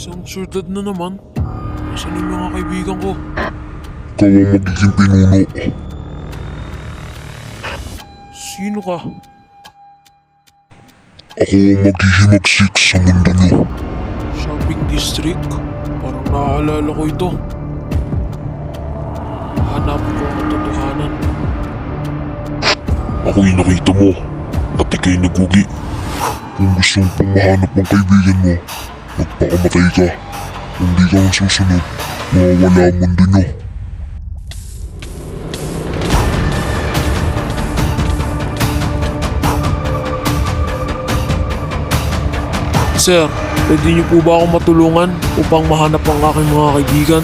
Isang syudad na naman. Nasaan yung mga kaibigan ko? Ikaw ang magiging pinuno. Sino ka? Ako ang maghihimagsik sa mundo niyo. Shopping district? Parang naaalala ko ito. Hanap ko ang katotohanan. Ako yung nakita mo at ika'y nagugi. Kung gusto mong pamahanap ng kaibigan mo, magpakamatay ka. Kung di ka ang susunod, mawawala ang mundo niyo. Sir, pwede niyo po ba akong matulungan upang mahanap ang aking mga kaibigan?